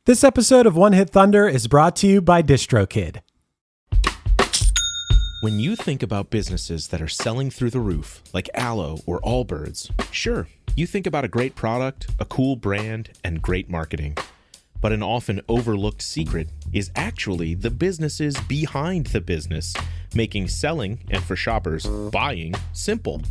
This episode of One Hit Thunder is brought to you by DistroKid. When you think about businesses that are selling through the roof, like Aloe or Allbirds, sure, you think about a great product, a cool brand, and great marketing. But an often overlooked secret is actually the businesses behind the business, making selling, and for shoppers, buying, simple.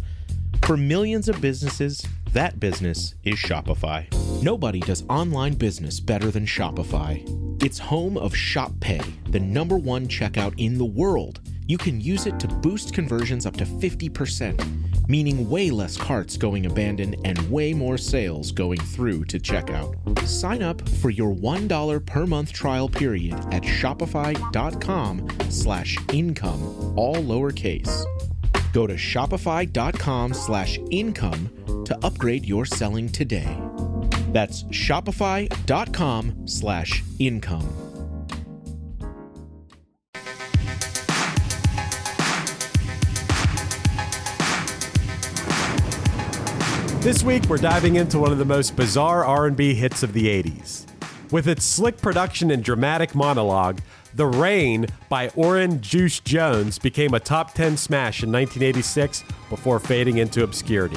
For millions of businesses, that business is Shopify. Nobody does online business better than Shopify. It's home of Shop Pay, the #1 checkout in the world. You can use it to boost conversions up to 50%, meaning way less carts going abandoned and way more sales going through to checkout. Sign up for your $1 per month trial period at shopify.com/income, all lowercase. Go to shopify.com/income to upgrade your selling today. That's shopify.com/income. This week, we're diving into one of the most bizarre R&B hits of the 80s. With its slick production and dramatic monologue, The Rain by Oran Juice Jones became a top 10 smash in 1986 before fading into obscurity.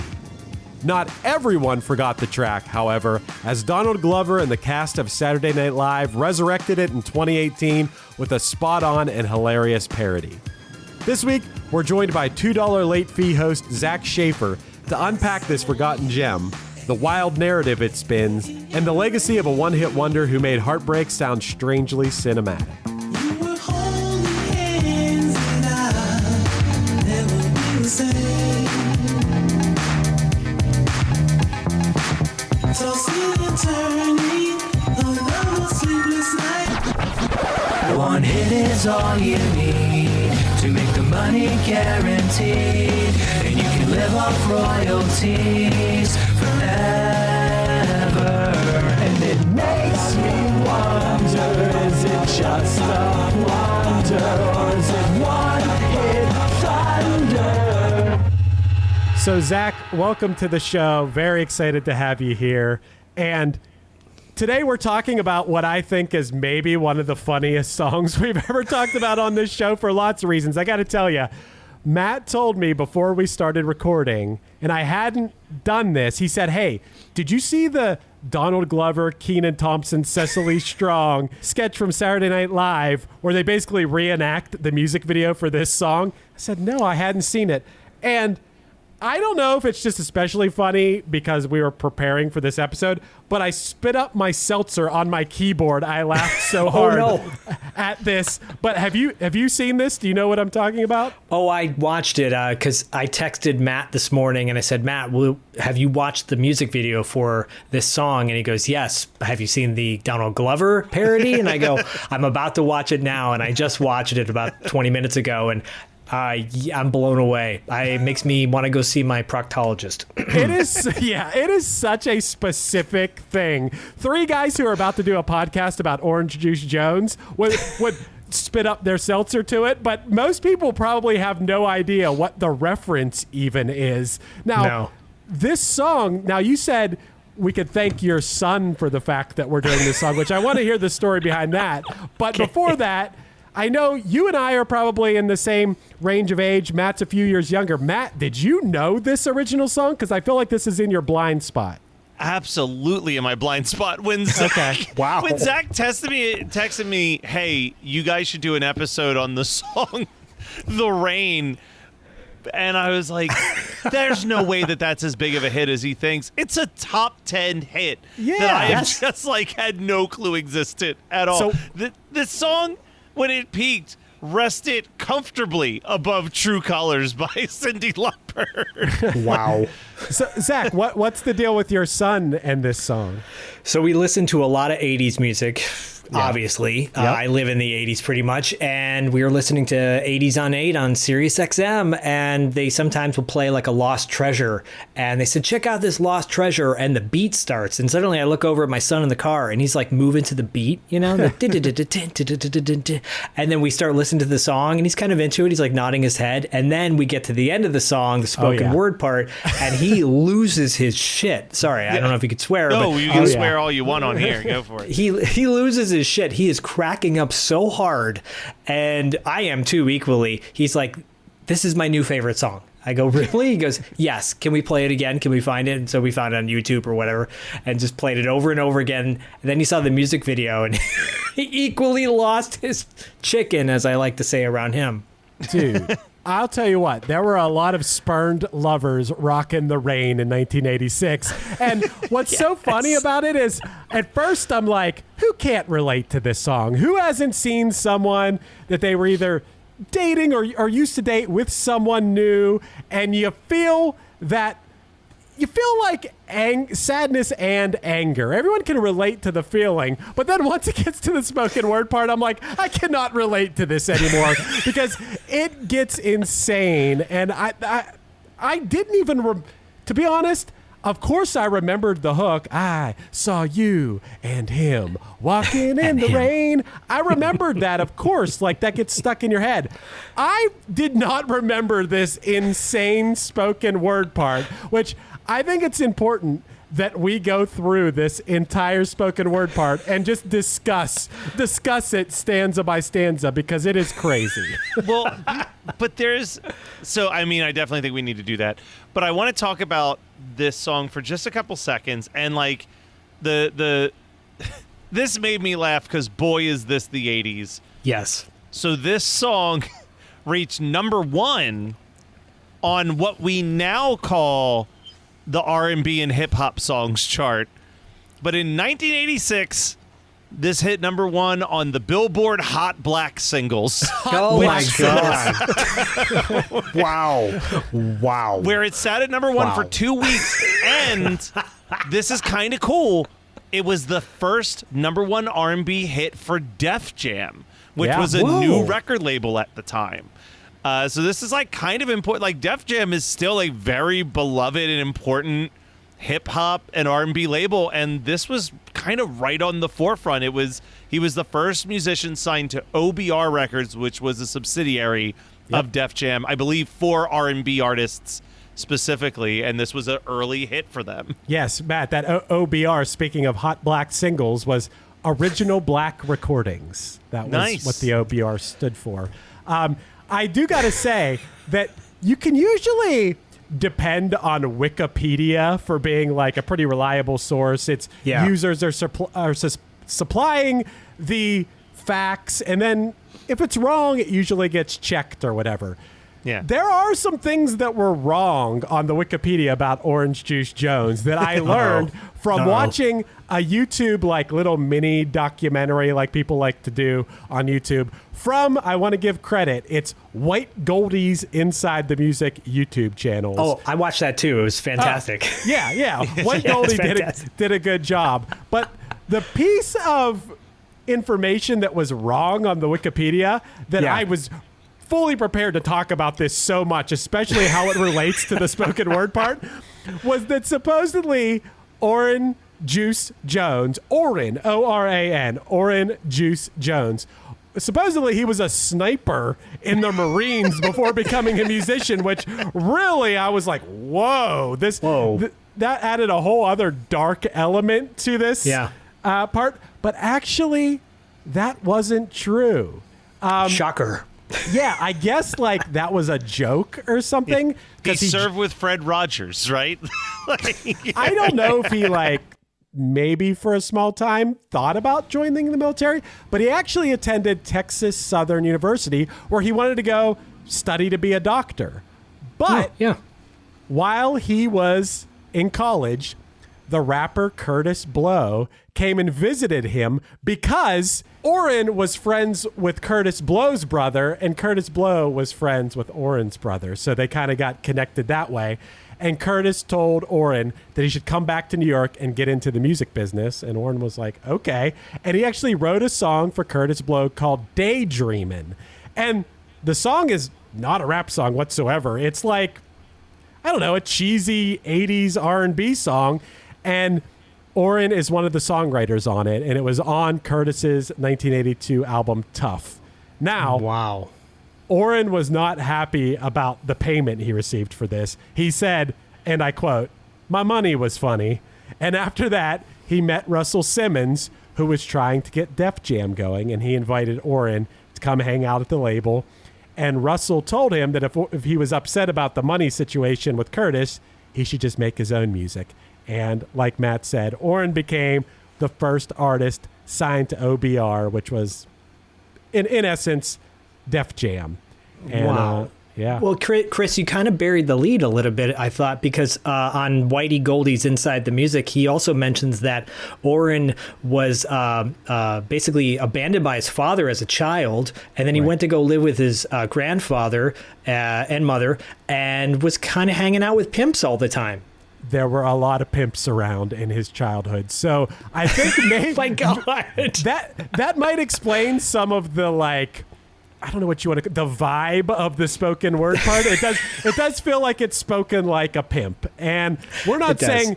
Not everyone forgot the track, however, as Donald Glover and the cast of Saturday Night Live resurrected it in 2018 with a spot-on and hilarious parody. This week, we're joined by $2 late fee host Zak Shaffer to unpack this forgotten gem, the wild narrative it spins, and the legacy of a one-hit wonder who made Heartbreak sound strangely cinematic. You were holding hands and I'll never be the same. Tossing and turning, another sleepless night. One hit is all you need to make the money guaranteed, and you can live off royalties forever. And it makes me wonder, is it just a wonder, or is it one hit thunder? So, Zach, welcome to the show. Very excited to have you here. And today we're talking about what I think is maybe one of the funniest songs we've ever talked about on this show for lots of reasons. I got to tell you, Matt told me before we started recording, and I hadn't done this, he said, hey, did you see the Donald Glover, Kenan Thompson, Cecily Strong sketch from Saturday Night Live where they basically reenact the music video for this song? I said, no, I hadn't seen it. And I don't know if it's just especially funny because we were preparing for this episode, but I spit up my seltzer on my keyboard. I laughed so hard at this. But have you seen this? Do you know what I'm talking about? Oh, I watched it because I texted Matt this morning and I said, Matt, have you watched the music video for this song? And he goes, yes. Have you seen the Donald Glover parody? And I go, I'm about to watch it now. And I just watched it about 20 minutes ago. And I'm blown away. It makes me want to go see my proctologist. It is such a specific thing. Three guys who are about to do a podcast about Orange Juice Jones would spit up their seltzer to it, but most people probably have no idea what the reference even is. Now, This song, now you said we could thank your son for the fact that we're doing this song, which I want to hear the story behind that. But before that, I know you and I are probably in the same range of age. Matt's a few years younger. Matt, did you know this original song? Because I feel like this is in your blind spot. Absolutely in my blind spot. When Zak texted me, hey, you guys should do an episode on the song The Rain. And I was like, there's no way that that's as big of a hit as he thinks. It's a top 10 hit that I have just had no clue existed at all. So, this song, when it peaked, rested comfortably above True Colors by Cyndi Lauper. Wow. So, Zach, what's the deal with your son and this song? So we listen to a lot of 80s music. obviously. I live in the 80s pretty much, and we were listening to 80s on 8 on Sirius XM, and they sometimes will play like a lost treasure, and they said, check out this lost treasure, and the beat starts, and suddenly I look over at my son in the car, and he's like moving to the beat, you know, the and then we start listening to the song, and he's kind of into it, he's like nodding his head, and then we get to the end of the song, the spoken word part, and he loses his shit. Sorry, I don't know if you could swear. No, but you can swear all you want on here. Go for it. He loses his shit. He is cracking up so hard, and I am too equally. He's like, this is my new favorite song. I go, really? He goes, yes. Can we play it again? Can we find it? And so we found it on YouTube or whatever and just played it over and over again. And then he saw the music video and he equally lost his chicken, as I like to say around him. Dude, I'll tell you what, there were a lot of spurned lovers rocking the rain in 1986. And what's so funny about it is, at first I'm like, who can't relate to this song? Who hasn't seen someone that they were either dating or used to date with someone new, and you feel like sadness and anger. Everyone can relate to the feeling, but then once it gets to the spoken word part, I'm like, I cannot relate to this anymore because it gets insane. And I didn't even, to be honest, of course I remembered the hook. I saw you and him walking in the rain. I remembered that, of course, like that gets stuck in your head. I did not remember this insane spoken word part, which I think it's important that we go through this entire spoken word part and just discuss it stanza by stanza because it is crazy. Well, but I mean, I definitely think we need to do that. But I want to talk about this song for just a couple seconds, and like this made me laugh because boy is this the 80s. Yes. So this song reached number 1 on what we now call the R&B and hip hop songs chart. But in 1986, this hit number 1 on the Billboard Hot Black Singles. Oh my God. Wow. Where it sat at number 1 for 2 weeks. And this is kind of cool. It was the first number 1 R&B hit for Def Jam, which was a new record label at the time. So this is like kind of important. Like Def Jam is still a very beloved and important hip hop and R&B label, and this was kind of right on the forefront. He was the first musician signed to OBR Records, which was a subsidiary of Def Jam, I believe, for R&B artists specifically, and this was an early hit for them. Yes, Matt, that OBR, speaking of Hot Black Singles, was Original Black Recordings. That was nice. What the OBR stood for. I do got to say that you can usually depend on Wikipedia for being like a pretty reliable source. It's users are supplying the facts, and then if it's wrong, it usually gets checked or whatever. Yeah. There are some things that were wrong on the Wikipedia about Orange Juice Jones that I learned from watching a YouTube like little mini documentary like people like to do on YouTube from, I want to give credit, it's White Goldie's Inside the Music YouTube channels. Oh, I watched that too. It was fantastic. Yeah. White Goldie did a good job. But the piece of information that was wrong on the Wikipedia that I was fully prepared to talk about this so much, especially how it relates to the spoken word part, was that supposedly Oran Juice Jones, Oran, O-R-A-N, Oran Juice Jones, supposedly he was a sniper in the Marines before becoming a musician, which really I was like, whoa, that added a whole other dark element to this part. But actually, that wasn't true. Shocker. Yeah, I guess like that was a joke or something. He served with Fred Rogers, right? I don't know if he like maybe for a small time thought about joining the military, but he actually attended Texas Southern University where he wanted to go study to be a doctor. But while he was in college, the rapper Curtis Blow came and visited him because Oran was friends with Curtis Blow's brother, and Curtis Blow was friends with Oran's brother. So they kind of got connected that way. And Curtis told Oran that he should come back to New York and get into the music business. And Oran was like, okay. And he actually wrote a song for Curtis Blow called Daydreamin'. And the song is not a rap song whatsoever. It's like, I don't know, a cheesy 80s R&B song. And Oran is one of the songwriters on it. And it was on Curtis's 1982 album Tough. Now, Wow. Oran was not happy about the payment he received for this. He said, and I quote, "My money was funny." And after that, he met Russell Simmons, who was trying to get Def Jam going, and he invited Oran to come hang out at the label. And Russell told him that if he was upset about the money situation with Curtis, he should just make his own music. And like Matt said, Oran became the first artist signed to OBR, which was, in essence, Def Jam. And, Wow. Yeah. Well, Chris, you kind of buried the lead a little bit, I thought, because on Whitey Goldie's Inside the Music, he also mentions that Oran was basically abandoned by his father as a child, and then he went to go live with his grandfather and mother, and was kind of hanging out with pimps all the time. There were a lot of pimps around in his childhood. So I think maybe My God. that might explain some of the, like, I don't know what you want to, the vibe of the spoken word part. It does feel like it's spoken like a pimp. And we're not saying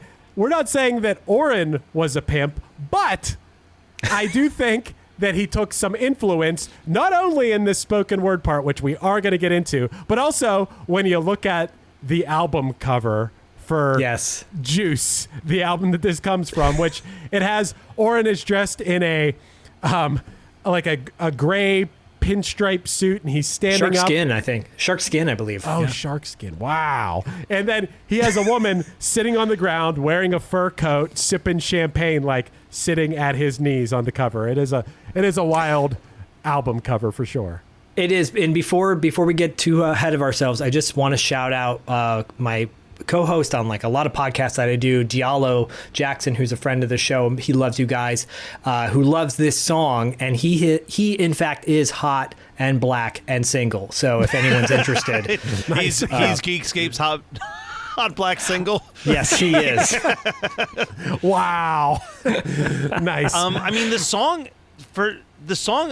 that Oran was a pimp, but I do think that he took some influence, not only in this spoken word part, which we are going to get into, but also when you look at the album cover for Yes. Juice, the album that this comes from, which it has Oran is dressed in a like a gray pinstripe suit, and he's standing Shark up. skin, I think. Shark skin, I believe. Oh, Yeah. shark skin. Wow. And then he has a woman sitting on the ground wearing a fur coat, sipping champagne, like sitting at his knees on the cover. It is a wild album cover for sure. It is. And before we get too ahead of ourselves, I just want to shout out my co-host on like a lot of podcasts that I do, Diallo Jackson, who's a friend of the show. He loves you guys, who loves this song, and he in fact is hot and black and single. So if anyone's interested, He's Geekscape's hot black single. yes, he is. Wow. Nice. I mean, the song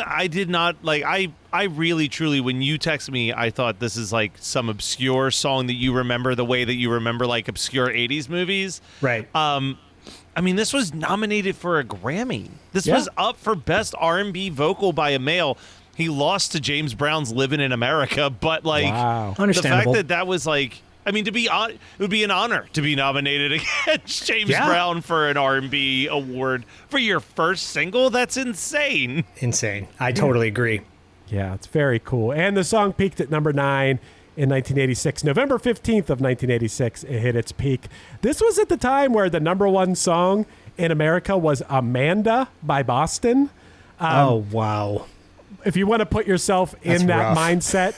I did not like. I really truly, when you text me, I thought this is like some obscure song that you remember the way that you remember like obscure 80s movies. Right. I mean, this was nominated for a Grammy. This was up for Best R&B Vocal by a Male. He lost to James Brown's Living in America, but like Wow. the Understandable. fact that was like, I mean, it would be an honor to be nominated against James Brown for an R&B award for your first single. That's insane. Insane. I totally agree. Yeah, it's very cool. And the song peaked at number 9 in 1986. November 15th of 1986, it hit its peak. This was at the time where the number one song in America was Amanda by Boston. Oh, wow. If you want to put yourself in That's that rough. mindset,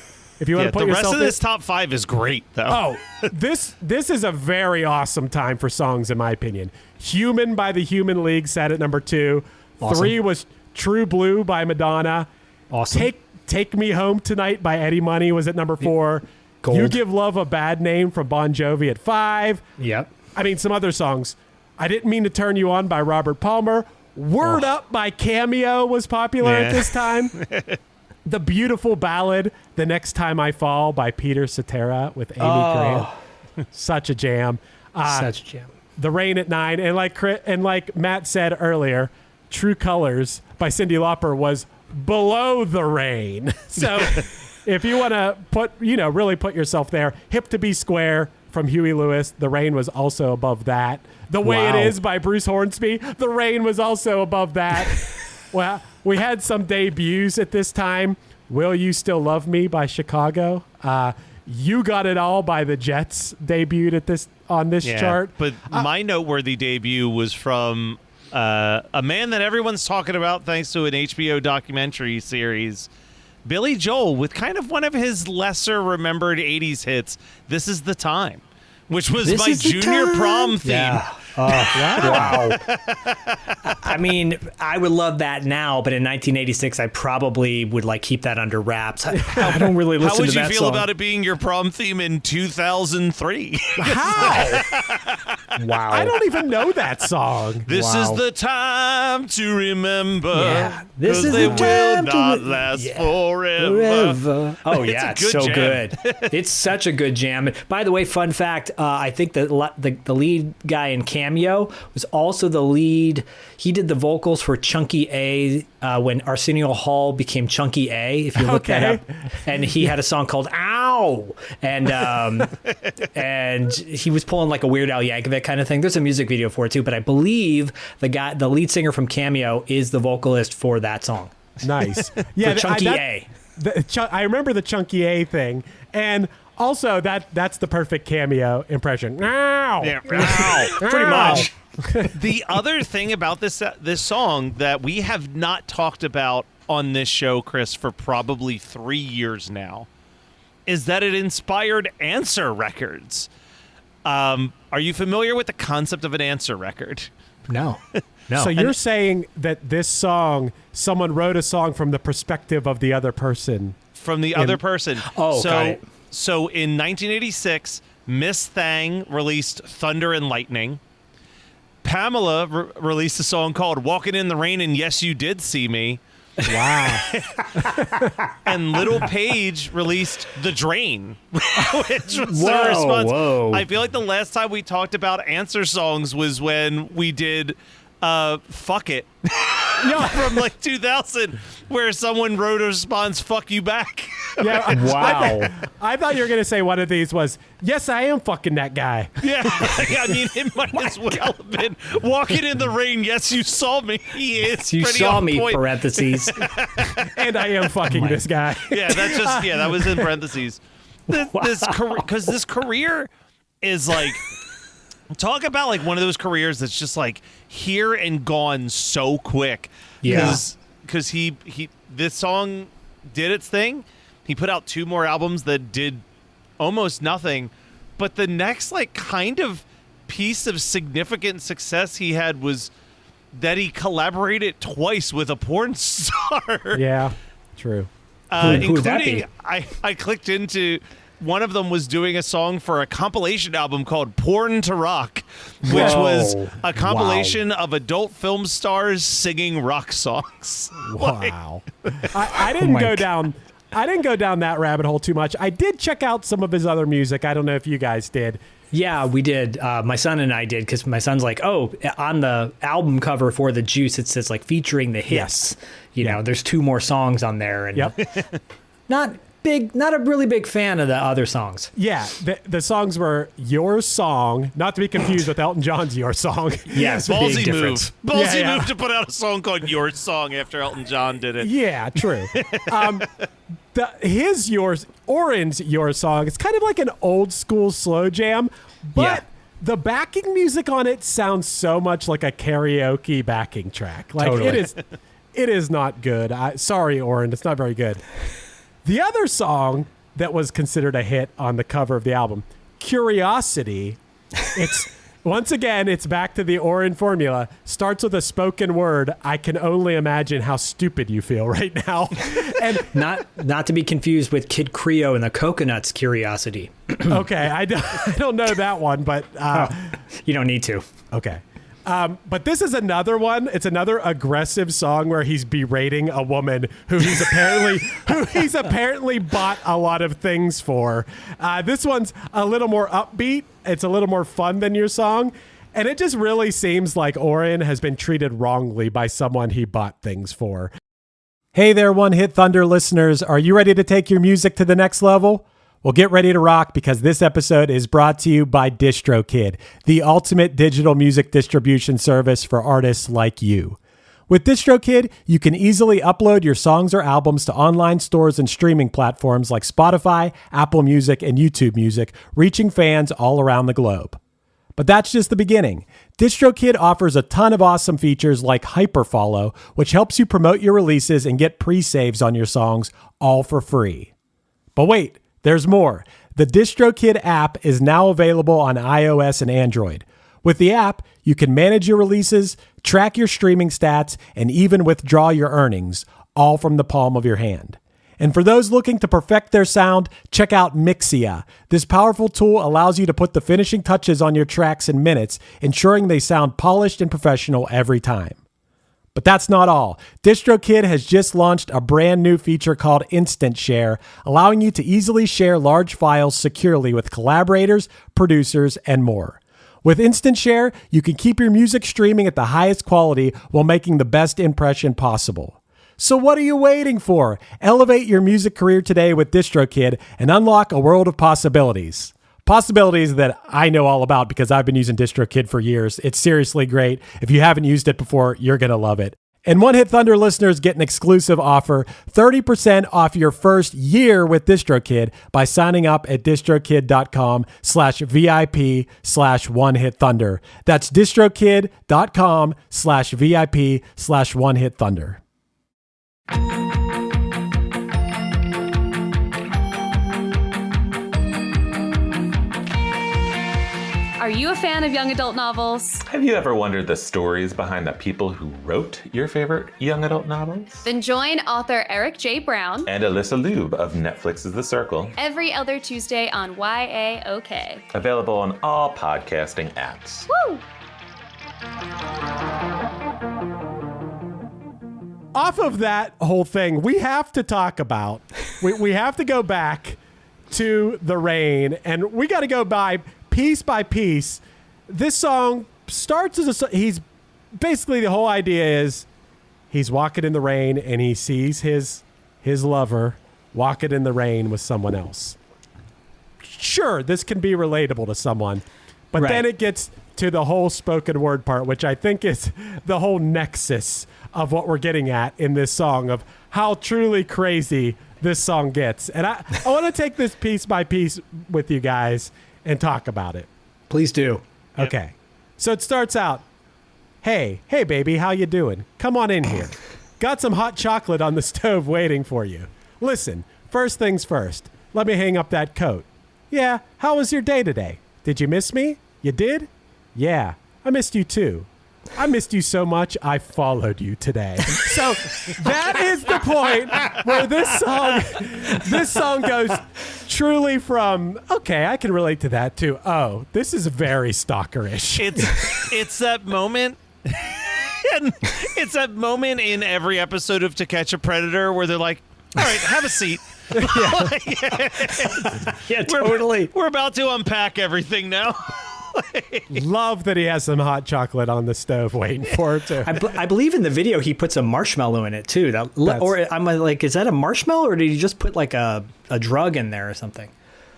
if you want to put The yourself rest of in, this top 5 is great, though. Oh, this is a very awesome time for songs, in my opinion. Human by the Human League sat at number 2. Awesome. 3 was True Blue by Madonna. Awesome. Take Me Home Tonight by Eddie Money was at number 4. Gold. You Give Love a Bad Name from Bon Jovi at 5. Yep. I mean, some other songs. I Didn't Mean to Turn You On by Robert Palmer. Word Up by Cameo was popular at this time. The beautiful ballad, The Next Time I Fall by Peter Cetera with Amy Grant. Such a jam. Such a jam. The Rain at 9. And like Matt said earlier, True Colors by Cyndi Lauper was below The Rain. So if you want to really put yourself there, Hip to Be Square from Huey Lewis, The Rain was also above that. The Way It Wow. Is by Bruce Hornsby, The Rain was also above that. Well, we had some debuts at this time. Will You Still Love Me by Chicago. You Got It All by the Jets debuted on this chart. But my noteworthy debut was from a man that everyone's talking about thanks to an HBO documentary series, Billy Joel, with kind of one of his lesser remembered 80s hits, This Is the Time, which was This my Is the junior Time. prom theme. Yeah. Wow. I mean, I would love that now, but in 1986, I probably would like keep that under wraps. I don't really listen How would to you that feel song. about it being your prom theme in 2003? How? Wow. I don't even know that song. This Wow. is the time to remember. Yeah, this 'cause is they the will time to not re- last Yeah. forever. Oh It's yeah, a it's good so jam. good. It's such a good jam. And by the way, fun fact: I think that the lead guy in Cameo was also the lead. He did the vocals for Chunky A when Arsenio Hall became Chunky A. If you look that Okay. up, and he had a song called "Ow," and he was pulling like a Weird Al Yankovic kind of thing. There's a music video for it too, but I believe the lead singer from Cameo, is the vocalist for that song. Nice. For Yeah, Chunky A. I remember the Chunky A thing, and also that's the perfect Cameo impression. Ow! Yeah. Pretty much. The other thing about this song that we have not talked about on this show, Chris, for probably 3 years now, is that it inspired Answer Records. Are you familiar with the concept of an Answer record? No. No. So you're saying that this song, someone wrote a song from the perspective of the other person. From the other person. Oh, got it. So in 1986, Miss Thang released Thunder and Lightning. Pamela released a song called Walking in the Rain and Yes You Did See Me. Wow. And Little Paige released The Drain, which was Whoa, her response. whoa. I feel like the last time we talked about answer songs was when we did Fuck It from like 2000, where someone wrote a response, fuck you back. Yeah. Wow. I thought you were going to say one of these was, yes, I am fucking that guy. Yeah, I mean, it might as well have been Walking in the Rain. Yes, you saw me. He is You pretty saw on me, point. parentheses. And I am fucking this guy. Yeah, that's just that was in parentheses. This career, because this career is like, talk about like one of those careers that's just like here and gone so quick. Yeah. Because he this song did its thing. He put out 2 more albums that did almost nothing, but the next like kind of piece of significant success he had was that he collaborated twice with a porn star. Yeah, true. Who would that Including, I clicked into one of them was doing a song for a compilation album called Porn to Rock, which was Whoa. a compilation of adult film stars singing rock songs. Wow. I didn't go down. I didn't go down that rabbit hole too much. I did check out some of his other music. I don't know if you guys did. Yeah, we did. My son and I did, because my son's like, oh, on the album cover for The Juice, it says like featuring the hits. Yes. You know, there's 2 more songs on there. And Yep. not a really big fan of the other songs. Yeah, the songs were Your Song, not to be confused with Elton John's Your Song. Yes, big Ballsy difference. move. Ballsy Yeah. move to put out a song called Your Song after Elton John did it. Yeah, true. Oran's Your Song, it's kind of like an old school slow jam, but Yeah. the backing music on it sounds so much like a karaoke backing track. Like Totally. it is not good. Sorry, Oran, it's not very good. The other song that was considered a hit on the cover of the album, Curiosity, it's once again, it's back to the Oran formula. Starts with a spoken word. I can only imagine how stupid you feel right now. And Not to be confused with Kid Creole and the Coconuts Curiosity. okay, I don't know that one, but You don't need to. okay. But this is another one. It's another aggressive song where he's berating a woman who he's apparently bought a lot of things for. This one's a little more upbeat. It's a little more fun than Your Song. And it just really seems like Oran has been treated wrongly by someone he bought things for. Hey there, One Hit Thunder listeners. Are you ready to take your music to the next level? Well, get ready to rock, because this episode is brought to you by DistroKid, the ultimate digital music distribution service for artists like you. With DistroKid, you can easily upload your songs or albums to online stores and streaming platforms like Spotify, Apple Music, and YouTube Music, reaching fans all around the globe. But that's just the beginning. DistroKid offers a ton of awesome features like Hyperfollow, which helps you promote your releases and get pre-saves on your songs, all for free. But wait, there's more. The DistroKid app is now available on iOS and Android. With the app, you can manage your releases, track your streaming stats, and even withdraw your earnings, all from the palm of your hand. And for those looking to perfect their sound, check out Mixia. This powerful tool allows you to put the finishing touches on your tracks in minutes, ensuring they sound polished and professional every time. But that's not all. DistroKid has just launched a brand new feature called Instant Share, allowing you to easily share large files securely with collaborators, producers, and more. With Instant Share, you can keep your music streaming at the highest quality while making the best impression possible. So what are you waiting for? Elevate your music career today with DistroKid and unlock a world of possibilities. Possibilities that I know all about because I've been using DistroKid for years. It's seriously great. If you haven't used it before, you're going to love it. And One Hit Thunder listeners get an exclusive offer, 30% off your first year with DistroKid by signing up at distrokid.com/VIP/OneHitThunder. That's distrokid.com/VIP/OneHitThunder. Are you a fan of young adult novels? Have you ever wondered the stories behind the people who wrote your favorite young adult novels? Then join author Eric J. Brown And Alyssa Lube of Netflix's The Circle. every other Tuesday on YAOK. Available on all podcasting apps. Woo! Off of that whole thing, we have to talk about, we have to go back to The Rain, and we got to go by piece. This song starts as he's basically, the whole idea is he's walking in the rain and he sees his lover walking in the rain with someone else. Sure, this can be relatable to someone, but then it gets to the whole spoken word part, which I think is the whole nexus of what we're getting at in this song, of how truly crazy this song gets. And I want to take this piece by piece with you guys and talk about it. Please do. Okay. So it starts out, hey baby, how you doing? Come on in here. Got some hot chocolate on the stove waiting for you. Listen, first things first, let me hang up that coat. Yeah, how was your day today? Did you miss me? You did? Yeah, I missed you too. I missed you so much, I followed you today. So that is the point where this song goes truly from, okay, I can relate to that, to, oh, this is very stalkerish. It's that moment. And it's that moment in every episode of To Catch a Predator where they're like, all right, have a seat. Yeah, totally. We're about to unpack everything now. Love that he has some hot chocolate on the stove waiting for it too. I believe in the video he puts a marshmallow in it too. Or I'm like, is that a marshmallow or did he just put like a drug in there or something?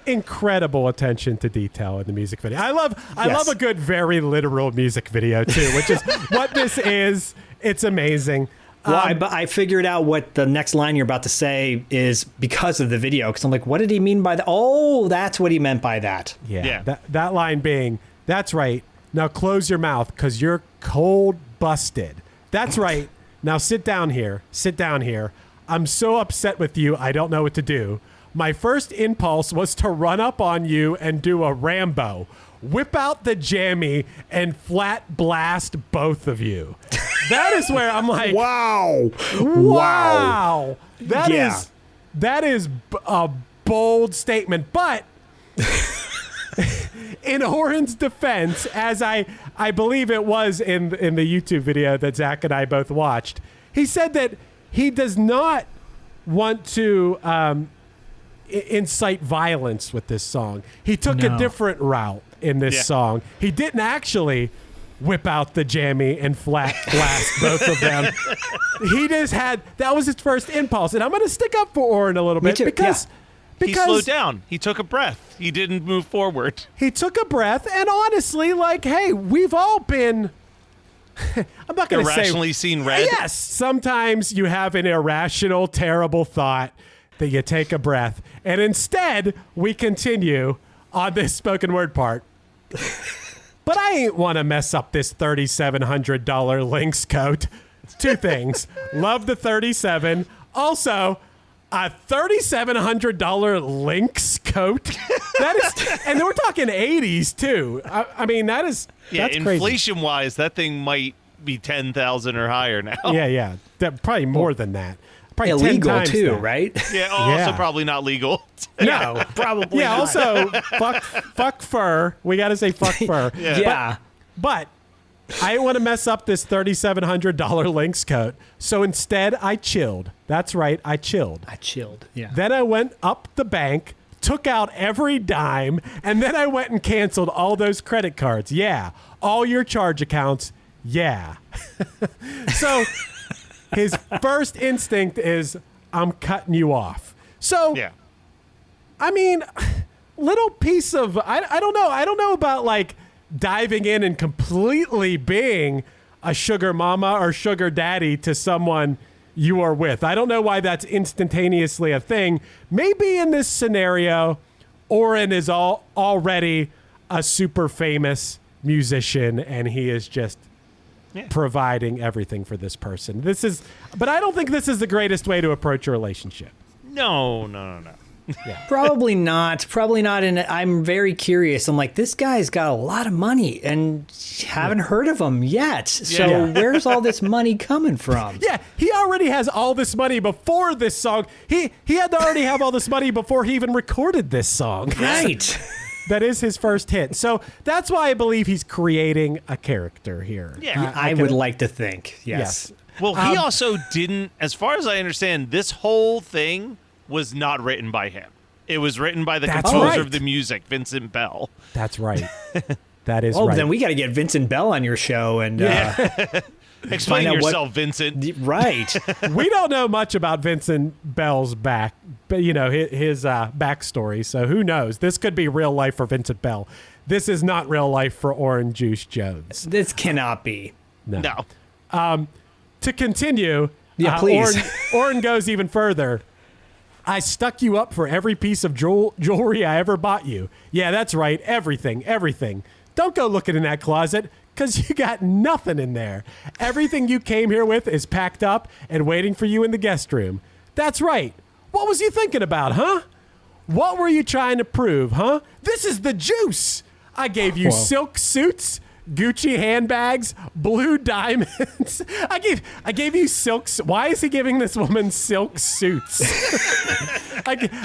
Incredible attention to detail in the music video. I love a good, very literal music video too, which is what this is. It's amazing. Well, I figured out what the next line you're about to say is because of the video. Because I'm like, what did he mean by that? Oh, that's what he meant by that. Yeah. That line being, that's right. Now close your mouth because you're cold busted. That's right. Now sit down here. Sit down here. I'm so upset with you. I don't know what to do. My first impulse was to run up on you and do a Rambo. Whip out the jammy and flat blast both of you. That is where I'm like, wow. That is a bold statement. But in Oran's defense, as I believe it was in the YouTube video that Zach and I both watched, he said that he does not want to incite violence with this song. He took a different route in this song. He didn't actually whip out the jammy and flat blast both of them. He just had, that was his first impulse. And I'm going to stick up for Oran a little bit because he slowed down. He took a breath. He didn't move forward. He took a breath, and honestly, like, hey, we've all been I'm not going to say irrationally seen red. Yes, sometimes you have an irrational, terrible thought that you take a breath, and instead we continue on this spoken word part. But I ain't want to mess up this $3,700 Lynx coat. Two things. Love the 37. Also, a $3,700 Lynx coat. That is, and we're talking 80s too. I mean, that's crazy. Inflation-wise, that thing might be 10,000 or higher now. Yeah. Probably more than that. Probably 10 Illegal times too, that. right? Yeah, also Yeah. probably not legal. No, probably. Yeah. not. Also, fuck fur. We got to say fuck fur. Yeah. But I didn't want to mess up this $3,700 Lynx coat, so instead I chilled. That's right, I chilled. I chilled. Yeah. Then I went up the bank, took out every dime, and then I went and canceled all those credit cards. Yeah, all your charge accounts. Yeah. So his first instinct is, I'm cutting you off. So, Yeah. I mean, little piece of, I don't know. I don't know about like diving in and completely being a sugar mama or sugar daddy to someone you are with. I don't know why that's instantaneously a thing. Maybe in this scenario, Oran is already a super famous musician and he is just providing everything for this person. But I don't think this is the greatest way to approach a relationship. No. Probably not. And I'm very curious. I'm like, this guy's got a lot of money and haven't heard of him yet. So Yeah. where's all this money coming from? Yeah, he already has all this money before this song. He had to already have all this money before he even recorded this song. Right. That is his first hit. So that's why I believe he's creating a character here. Yeah. I would like to think. Yes. Well, he also didn't, as far as I understand, this whole thing was not written by him. It was written by the That's composer right. of the music, Vincent Bell. That's right. That is Oh, right. then we got to get Vincent Bell on your show and Explain out what- yourself, Vincent. right. We don't know much about Vincent Bell's his backstory. So who knows? This could be real life for Vincent Bell. This is not real life for Oran Juice Jones. This cannot be. No. To continue, Yeah, please. Oran goes even further. I stuck you up for every piece of jewelry I ever bought you. Yeah, that's right. Everything. Don't go looking in that closet because you got nothing in there. Everything you came here with is packed up and waiting for you in the guest room. That's right. What was you thinking about, huh? What were you trying to prove, huh? This is the juice. I gave you silk suits, Gucci handbags, blue diamonds. I gave you silks. Why is he giving this woman silk suits?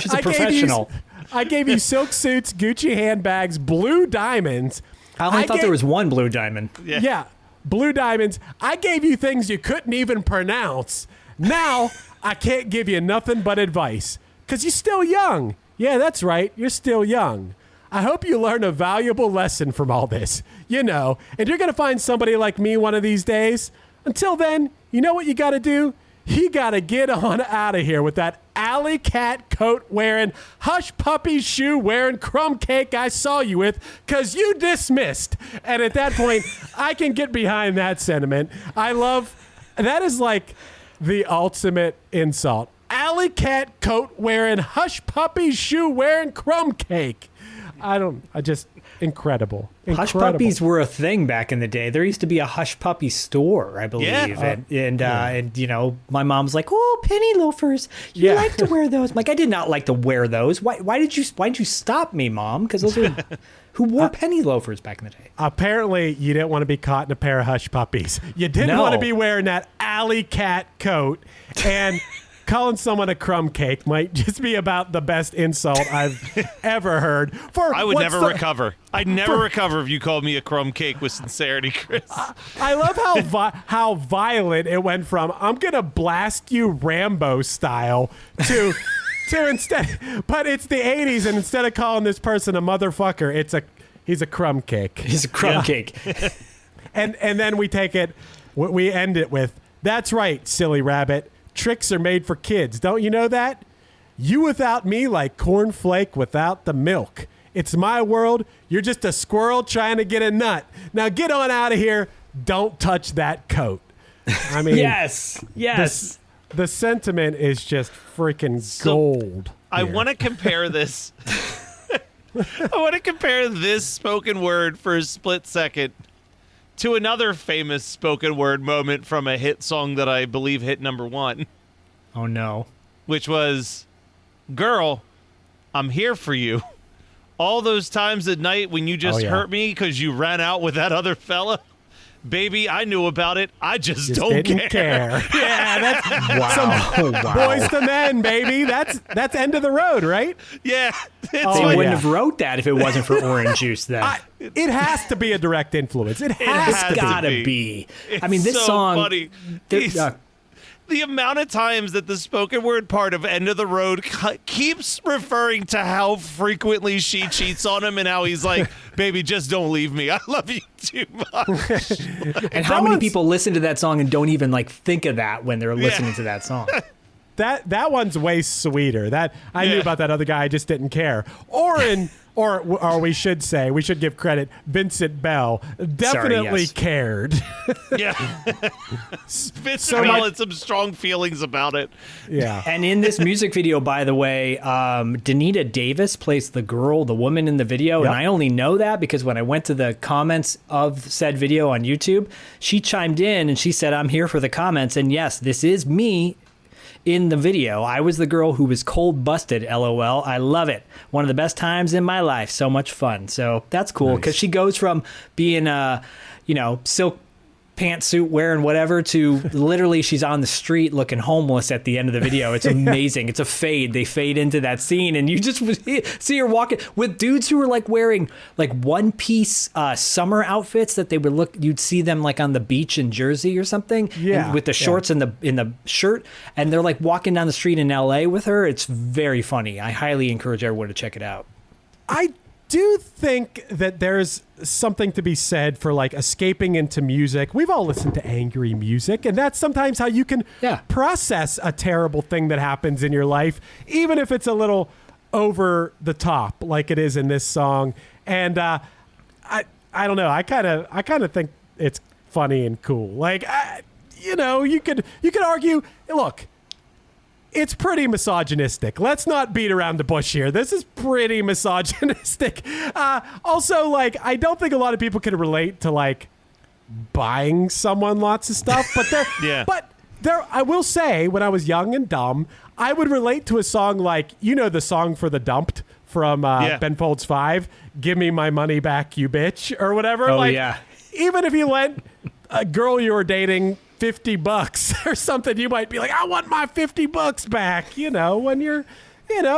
She's a professional. I gave you silk suits, Gucci handbags, blue diamonds. I only thought there was one blue diamond. Yeah, blue diamonds. I gave you things you couldn't even pronounce. Now I can't give you nothing but advice because you're still young. Yeah, that's right. You're still young. I hope you learn a valuable lesson from all this. And you're going to find somebody like me one of these days. Until then, you know what you got to do? You got to get on out of here with that alley cat coat wearing, hush puppy shoe wearing crumb cake I saw you with because you dismissed. And at that point, I can get behind that sentiment. That is like the ultimate insult. Alley cat coat wearing, hush puppy shoe wearing crumb cake. Incredible. Hush puppies were a thing back in the day. There used to be a hush puppy store, I believe. Yeah. And my mom's like, "Oh, penny loafers. You like to wear those." I'm like, I did not like to wear those. Why did you stop me, Mom? Because those are who wore penny loafers back in the day. Apparently, you didn't want to be caught in a pair of hush puppies. You didn't No. want to be wearing that alley cat coat. And calling someone a crumb cake might just be about the best insult I've ever heard. I would never recover. I'd never recover if you called me a crumb cake with sincerity, Chris. I love how violent it went from I'm gonna blast you Rambo style to instead, but it's the 80s and instead of calling this person a motherfucker, he's a crumb cake. He's a crumb cake. And then we end it with, that's right, silly rabbit. Tricks are made for kids. Don't you know that? You without me like cornflake without the milk. It's my world. You're just a squirrel trying to get a nut. Now get on out of here. Don't touch that coat. I mean, Yes. the sentiment is just freaking gold. I want to compare this. I want to compare this spoken word for a split second to another famous spoken word moment from a hit song that I believe hit #1. Oh no. which was, "Girl, I'm here for you. All those times at night when you just hurt me because you ran out with that other fella, baby, I knew about it. I just don't didn't care." Yeah, that's Some Boys to Men, baby. That's end of the road, right? yeah. It's They like, wouldn't have wrote that if it wasn't for Orange Juice then. It has to be a direct influence. It has has to to be. Gotta be. be. It's I mean, this so song. funny. The amount of times that the spoken word part of End of the Road keeps referring to how frequently she cheats on him and how he's like, "Baby, just don't leave me. I love you too much." And how many people listen to that song and don't even like think of that when they're listening to that song? That one's way sweeter. That I knew Yeah. about that other guy. I just didn't care. Oran, or we should give credit. Vincent Bell definitely yes. cared. Yeah. Vince So Bell my- had some strong feelings about it. Yeah. And in this music video, by the way, Danita Davis plays the woman in the video. Yep. And I only know that because when I went to the comments of said video on YouTube, she chimed in and she said, "I'm here for the comments." And yes, this is me in the video. I was the girl who was cold busted, LOL. I love it. One of the best times in my life. So much fun. So that's cool because she goes from being a, silk pantsuit wearing whatever to literally she's on the street looking homeless at the end of the video. It's amazing. It's a fade. They fade into that scene and you just see her walking with dudes who were like wearing like one piece summer outfits that they would you'd see them like on the beach in Jersey or something. Yeah, and with the shorts and in the shirt, and they're like walking down the street in LA with her. It's very funny. I highly encourage everyone to check it out. I do think that there's something to be said for like escaping into music. We've all listened to angry music, and that's sometimes how you can process a terrible thing that happens in your life, even if it's a little over the top, like it is in this song. And I don't know. I kind of think it's funny and cool. Like, you could argue, look, it's pretty misogynistic. Let's not beat around the bush here. This is pretty misogynistic. Also, like, I don't think a lot of people can relate to like buying someone lots of stuff, but I will say, when I was young and dumb, I would relate to a song like, the song for the Dumped from Ben Folds 5, "Give Me My Money Back, You Bitch," or whatever. Oh, like, yeah. Even if you lent a girl you were dating $50 or something, you might be like, "I want my $50 back," when you're,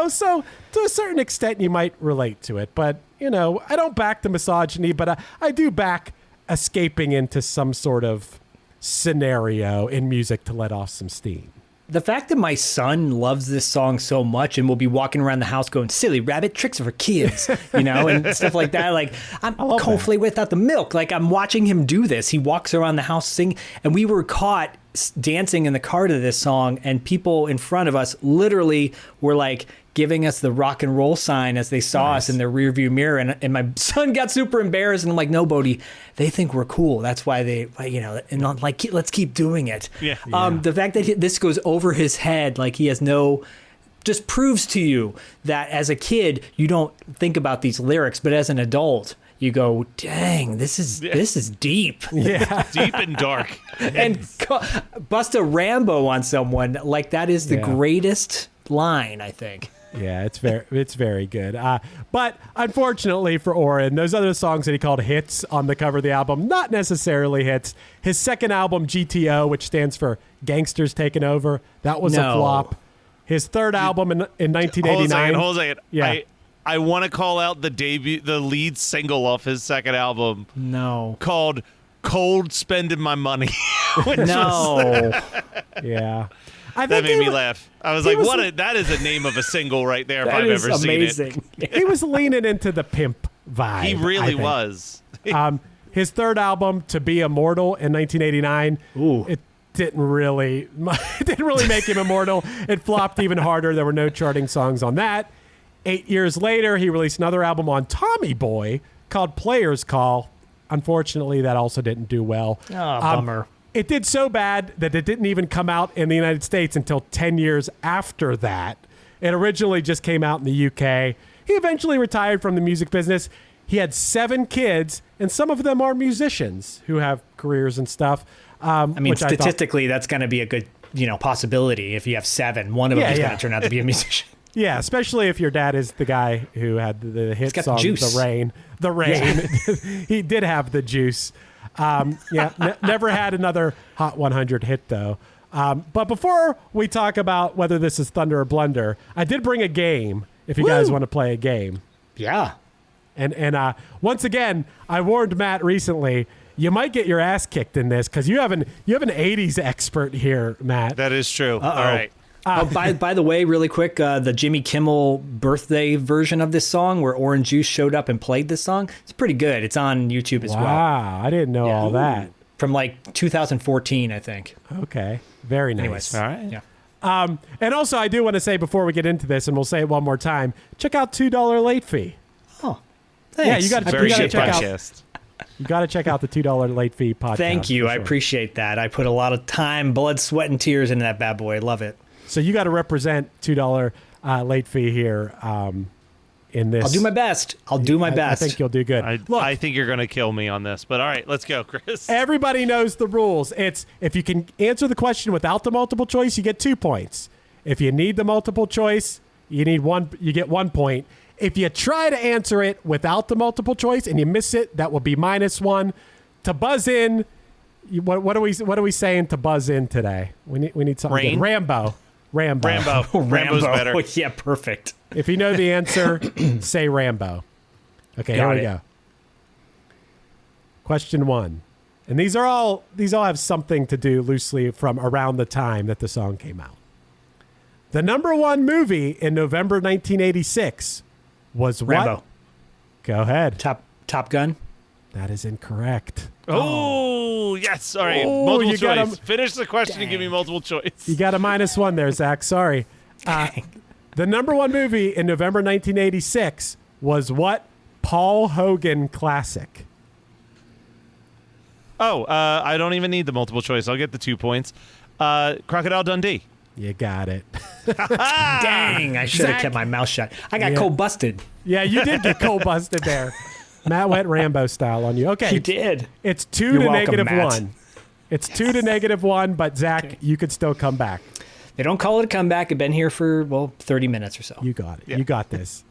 so to a certain extent you might relate to it. But, I don't back the misogyny, but I do back escaping into some sort of scenario in music to let off some steam. The fact that my son loves this song so much and will be walking around the house going, "Silly rabbit, tricks are for kids," and stuff like that. Like, I'm cornflake without the milk. Like, I'm watching him do this. He walks around the house singing, and we were caught dancing in the car to this song, and people in front of us literally were like giving us the rock and roll sign as they saw us in their rearview mirror. And my son got super embarrassed, and I'm like, "No, Bodie, they think we're cool. That's why they, and I'm like, let's keep doing it." Yeah. The fact that this goes over his head, like he has just proves to you that as a kid, you don't think about these lyrics, but as an adult, you go, "Dang, this is deep." Yeah. Deep and dark. And bust a Rambo on someone, like that is the greatest line, I think. Yeah, it's very good. But unfortunately for Oran, those other songs that he called hits on the cover of the album, not necessarily hits. His second album, GTO, which stands for Gangsters Taking Over, that was a flop. His third album in 1989. Hold on a second. Yeah. I want to call out the lead single off his second album. No. Called "Cold Spending My Money." Yeah. I That think made me laugh. I was like, that is a name of a single right there if I've ever amazing. seen it. he was leaning into the pimp vibe. He really I think. was. His third album, To Be Immortal, in 1989. Ooh. It didn't really make him immortal. It flopped even harder. There were no charting songs on that. 8 years later, he released another album on Tommy Boy called Players Call. Unfortunately, that also didn't do well. Oh, bummer. It did so bad that it didn't even come out in the United States until 10 years after that. It originally just came out in the UK. He eventually retired from the music business. He had 7 kids, and some of them are musicians who have careers and stuff. I mean, statistically, that's going to be a good possibility. If you have 7, one of them is going to turn out to be a musician. Yeah, especially if your dad is the guy who had the hit got song, the juice. The Rain. The Rain. He did have the juice. Never had another Hot 100 hit, though. But before we talk about whether this is thunder or blunder, I did bring a game, if you guys want to play a game. Yeah. And once again, I warned Matt recently, you might get your ass kicked in this because you have an 80s expert here, Matt. That is true. All right. By the way, really quick, the Jimmy Kimmel birthday version of this song where Oran Juice showed up and played this song, it's pretty good. It's on YouTube as well. Wow, I didn't know all that. From like 2014, I think. Okay, very nice. Anyways, All right. Yeah. And also, I do want to say before we get into this, and we'll say it one more time, check out $2 late fee. Oh, Yeah, thanks. you got Very to good check out. podcast. You got to check out the $2 late fee podcast. Thank you. for I sure. appreciate that. I put a lot of time, blood, sweat, and tears into that bad boy. Love it. So you got to represent $2 late fee here in this. I'll do my best. I'll do my I best. think you'll do good. I think you're going to kill me on this, but all right, let's go, Chris. Everybody knows the rules. It's if you can answer the question without the multiple choice, you get 2 points. If you need the multiple choice, you get 1 point. If you try to answer it without the multiple choice and you miss it, that will be -1. To buzz in, what are we saying to buzz in today? We need something Rain? good. Rambo. Rambo's better. Yeah, perfect. If you know the answer, say Rambo. Okay, here Got we it. go. Question 1. And these all have something to do loosely from around the time that the song came out. The #1 movie in November 1986 was what? Rambo. Go ahead. Top Gun. That is incorrect. Oh, yes. All right. Oh, Multiple you got choice. 'em. Finish the question and give me multiple choice. You got a -1 there, Zach. Sorry. The #1 movie in November 1986 was what Paul Hogan classic? Oh, I don't even need the multiple choice. I'll get the 2 points. Crocodile Dundee. You got it. Dang, I should have Zach. kept my mouth shut. I got Yeah. cold busted. Yeah, you did get cold busted there. Matt went Rambo style on you. Okay. You did. It's 2 You're to welcome, Matt. -1. It's 2 to -1, but Zach, you could still come back. They don't call it a comeback. I've been here for 30 minutes or so. You got it. You got this.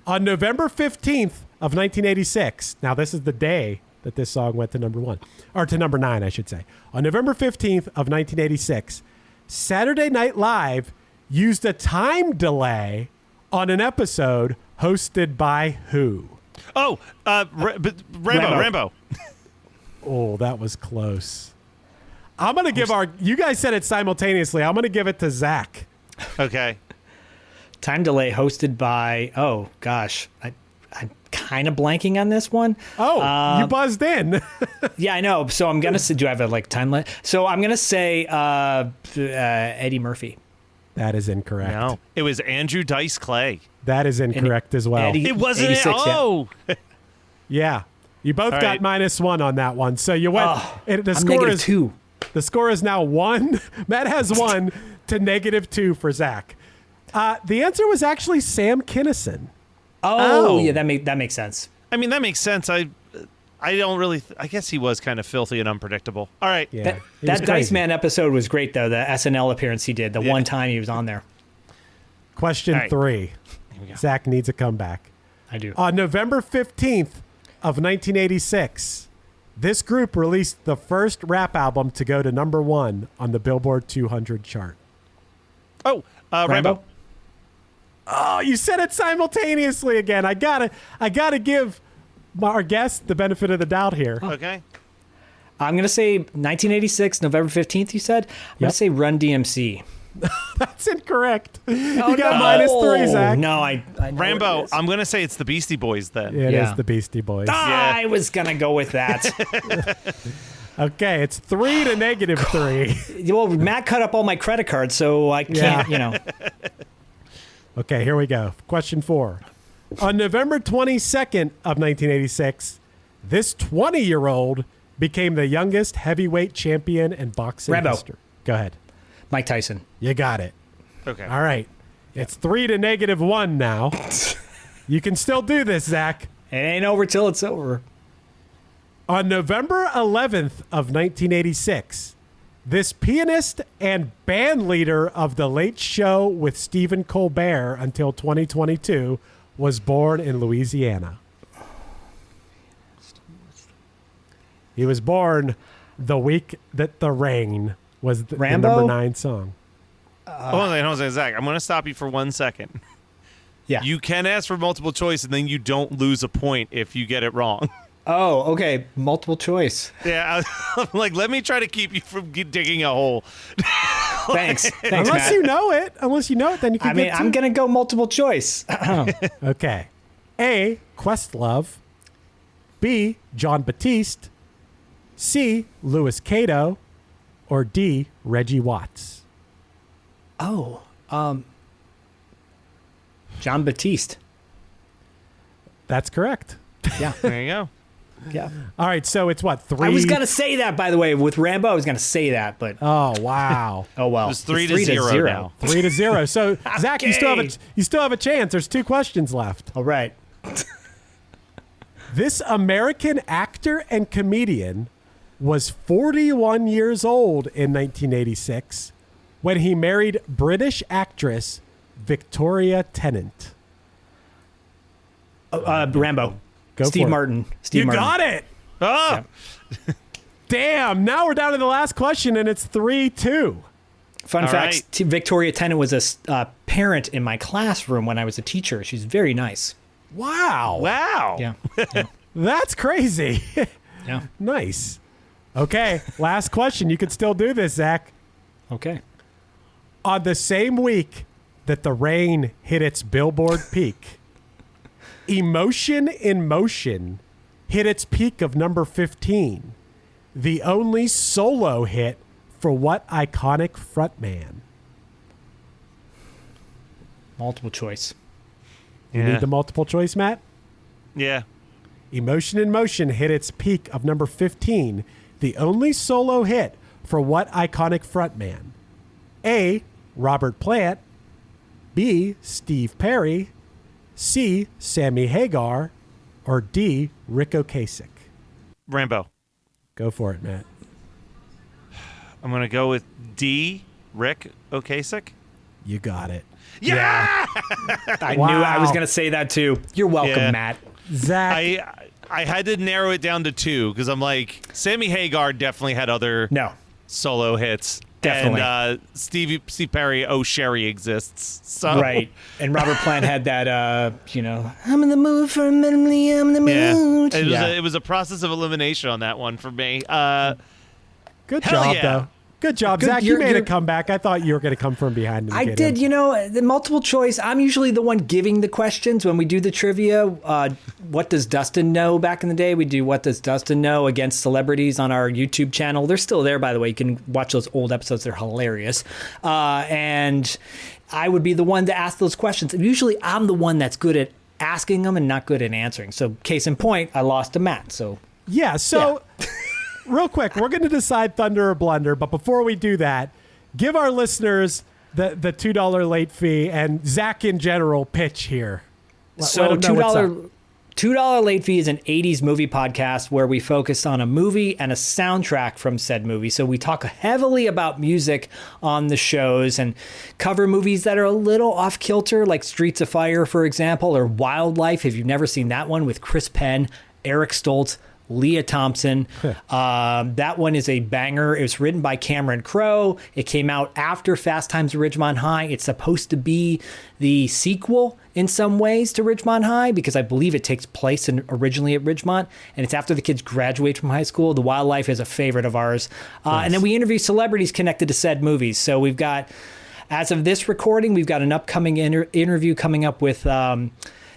On November 15th of 1986, now this is the day that this song went to #1, or to #9, I should say. On November 15th of 1986, Saturday Night Live used a time delay on an episode hosted by who? Oh, Rambo. Oh, that was close. I'm going to give you guys said it simultaneously. I'm going to give it to Zach. Okay. Time delay hosted by, oh gosh, I'm kind of blanking on this one. Oh, you buzzed in. Yeah, I know. So I'm going to say, do I have a time limit? So I'm going to say Eddie Murphy. That is incorrect. No. It was Andrew Dice Clay. That is incorrect as well. Eddie- It wasn't. 86, yeah. Oh. Yeah. You both All got right. -1 on that one. So you went. The I'm score is -2. The score is now 1. Matt has 1 to -2 for Zach. The answer was actually Sam Kinison. Oh, yeah, that makes sense. I mean, that makes sense. I don't really. I guess he was kind of filthy and unpredictable. All right. Yeah, That, he was that Dice crazy. Man episode was great, though. The SNL appearance he did, the one time he was on there. Question All right. 3. Zach needs a comeback. I do. On November 15th of 1986, this group released the first rap album to go to #1 on the Billboard 200 chart. Oh, Rambo. Oh, you said it simultaneously again. I gotta give our guest the benefit of the doubt here. Okay. I'm going to say 1986, November 15th, you said? I'm going to say Run DMC. That's incorrect. You got no. -3, Zach. No, I know what Rambo. it is. I'm gonna say it's the Beastie Boys then. It Yeah. is the Beastie Boys. I was going to go with that. Okay, it's 3 to -3. Well, Matt cut up all my credit cards, so I can't, Okay, here we go. Question 4. On November 22nd of 1986, this 20-year-old became the youngest heavyweight champion in boxing Rambo. history. Go ahead. Mike Tyson. You got it. Okay. All right. It's 3 to -1 now. You can still do this, Zach. It ain't over till it's over. On November 11th of 1986, This pianist and band leader of The Late Show with Stephen Colbert until 2022 was born in Louisiana. He was born the week that The Rain was the number 9 song. Hold on, Zach. I'm going to stop you for 1 second. Yeah. You can ask for multiple choice, and then you don't lose a point if you get it wrong. Oh, okay. Multiple choice. Yeah, I'm like, let me try to keep you from digging a hole. Thanks. Thanks, Unless Matt. you know it, then you can get I'm going to go multiple choice. Okay. A, Questlove. B, John Batiste. C, Louis Cato. Or D, Reggie Watts. Oh, John Batiste. That's correct. Yeah. There you go. Yeah. All right, so it's what, 3? I was going to say that, by the way, with Rambo. I was going to say that, but Oh, wow. oh well. It's 3-0 now. 3-0. So, Zach, you Okay. still have a chance. There's 2 questions left. All right. This American actor and comedian was 41 years old in 1986 when he married British actress Victoria Tennant. Rambo. Go Steve for it. Martin. Steve You Martin. got it. Oh, Damn. Now we're down to the last question, and it's 3-2. Fun All fact: right. Victoria Tennant was a parent in my classroom when I was a teacher. She's very nice. Wow. wow. Yeah. Yeah. That's crazy. Yeah. Nice. Okay. Last question. You could still do this, Zach. Okay. On the same week that The Rain hit its Billboard peak, Emotion in Motion hit its peak of number 15, the only solo hit for what iconic frontman? Multiple choice. You Yeah. need the multiple choice, Matt? Yeah. Emotion in Motion hit its peak of number 15, the only solo hit for what iconic frontman? A, Robert Plant. B, Steve Perry. C, Sammy Hagar. Or D, Rick Ocasek. Rambo. Go for it, Matt. I'm going to go with D, Rick Ocasek. You got it. Yeah. I Wow. knew I was going to say that too. You're welcome, Yeah. Matt. Zach, I had to narrow it down to 2 because I'm like, Sammy Hagar definitely had other No. solo hits. Definitely. And Steve Perry, Oh Sherry exists. So Right. And Robert Plant had that, I'm in the mood for a minimally, I'm in the Yeah. mood. It was a process of elimination on that one for me. good hell job, yeah. though. Good job. Good- Zach, you you're- made a you're- comeback. I thought you were going to come from behind. And I get did, him. the multiple choice. I'm usually the one giving the questions when we do the trivia. What does Dustin know? Back in the day, we do What Does Dustin Know against celebrities on our YouTube channel. They're still there, by the way. You can watch those old episodes. They're hilarious. And I would be the one to ask those questions. Usually I'm the one that's good at asking them and not good at answering. So case in point, I lost to Matt. So Yeah, so real quick, we're going to decide thunder or blunder, but before we do that, give our listeners the $2 late fee and Zach in general pitch here. So Let 'em know what's up. $2 Late Fee is an 80s movie podcast where we focus on a movie and a soundtrack from said movie. So we talk heavily about music on the shows and cover movies that are a little off kilter, like Streets of Fire, for example, or Wildlife, if you've never seen that one, with Chris Penn, Eric Stoltz, Leah Thompson. That one is a banger. It was written by Cameron Crowe. It came out after Fast Times at Ridgemont High. It's supposed to be the sequel in some ways to Ridgemont High because I believe it takes place originally at Ridgemont, and it's after the kids graduate from high school. The Wildlife is a favorite of ours. And then we interview celebrities connected to said movies. So we've got, as of this recording, we've got an upcoming interview coming up with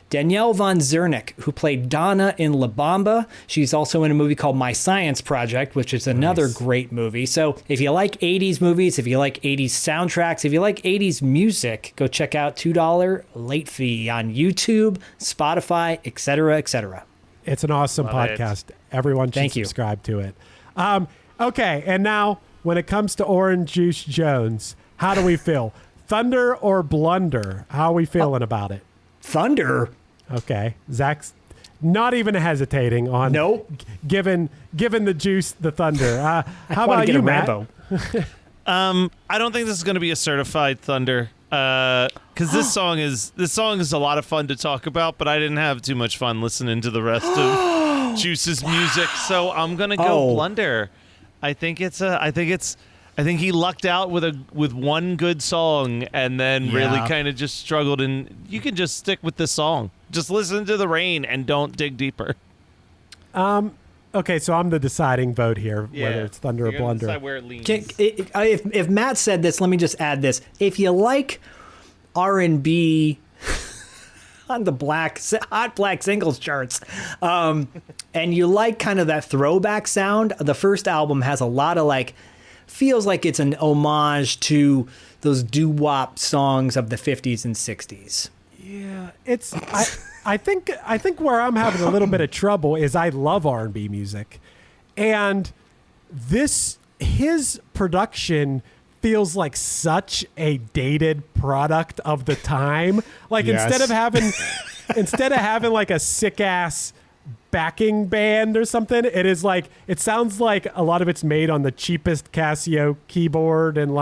Danielle Von Zernick, who played Donna in La Bamba. She's also in a movie called My Science Project, which is another great movie. So if you like 80s movies, if you like 80s soundtracks, if you like 80s music, go check out $2 Late Fee on YouTube, Spotify, etc., etc. It's an awesome Love it. podcast. Everyone should Thank you. subscribe to it. Okay, and now when it comes to Oran Juice Jones, how do we feel? Thunder or blunder? How are we feeling about it? Thunder. Okay, Zach's not even hesitating on Nope. giving the juice the thunder. How wanna about get you, a Matt? Rambo. I don't think this is going to be a certified Thunder because this song is a lot of fun to talk about, but I didn't have too much fun listening to the rest of Juice's music, so I'm going to go Blunder. I think he lucked out with one good song and then really kind of just struggled. And you can just stick with this song. Just listen to The Rain and don't dig deeper. Okay, so I'm the deciding vote here, whether it's Thunder or Blunder. Decide where it leans. If Matt said this, let me just add this. If you like R&B on the hot black singles charts, and you like kind of that throwback sound, the first album has a lot of feels like it's an homage to those doo-wop songs of the 50s and 60s. Yeah, I think where I'm having a little bit of trouble is I love R&B music, and his production feels like such a dated product of the time. Instead of having like a sick ass backing band or something, it sounds like a lot of it's made on the cheapest Casio keyboard, and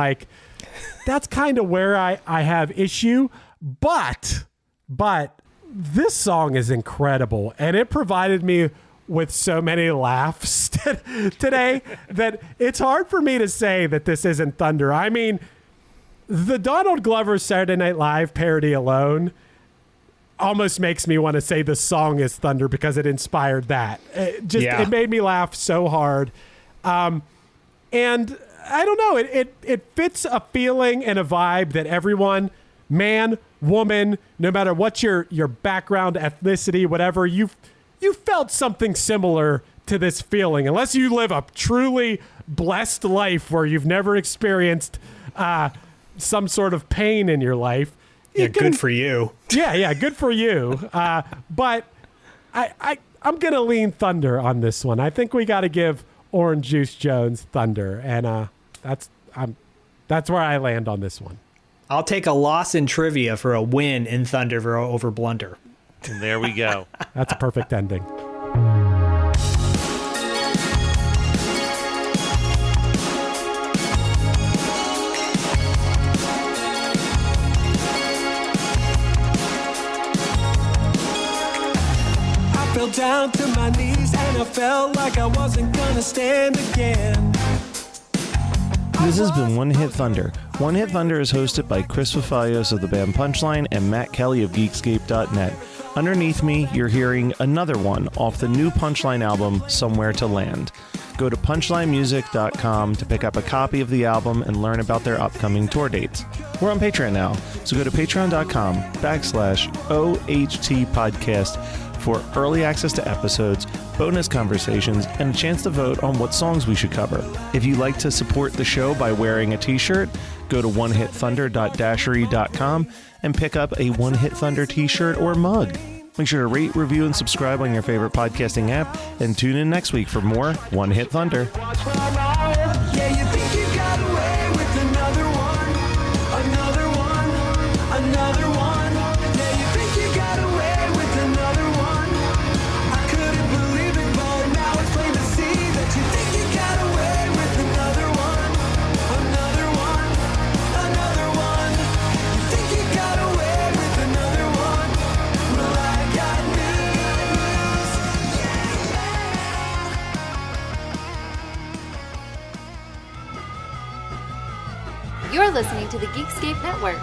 that's kind of where I have issue. But this song is incredible, and it provided me with so many laughs today that it's hard for me to say that this isn't Thunder. I mean, the Donald Glover Saturday Night Live parody alone almost makes me want to say the song is Thunder because it inspired that. It made me laugh so hard. And I don't know, it fits a feeling and a vibe that everyone, man, woman, no matter what your background, ethnicity, whatever, you felt something similar to this feeling, unless you live a truly blessed life where you've never experienced some sort of pain in your life. Good for you. Yeah, good for you. But I'm gonna lean Thunder on this one. I think we got to give Orange Juice Jones Thunder, and that's where I land on this one. I'll take a loss in trivia for a win in Thunder over Blunder. And there we go. That's a perfect ending. I fell down to my knees and I felt like I wasn't gonna stand again. This has been One Hit Thunder. One Hit Thunder is hosted by Chris Fafalios of the band Punchline and Matt Kelly of Geekscape.net. Underneath me, you're hearing another one off the new Punchline album, Somewhere to Land. Go to punchlinemusic.com to pick up a copy of the album and learn about their upcoming tour dates. We're on Patreon now, so go to patreon.com/OHT podcast for early access to episodes, bonus conversations, and a chance to vote on what songs we should cover. If you'd like to support the show by wearing a t-shirt, go to onehitthunder.dashery.com and pick up a One Hit Thunder t-shirt or mug. Make sure to rate, review, and subscribe on your favorite podcasting app, and tune in next week for more One Hit Thunder. Yeah, you think you got away with another one, another one, another one. Yeah, you think you got away with another one. I couldn't believe it, but now it's plain to see that you think you got away with another one, another one, another one. You think you got away with another one. Well, I got news. You're listening to the Geekscape Network.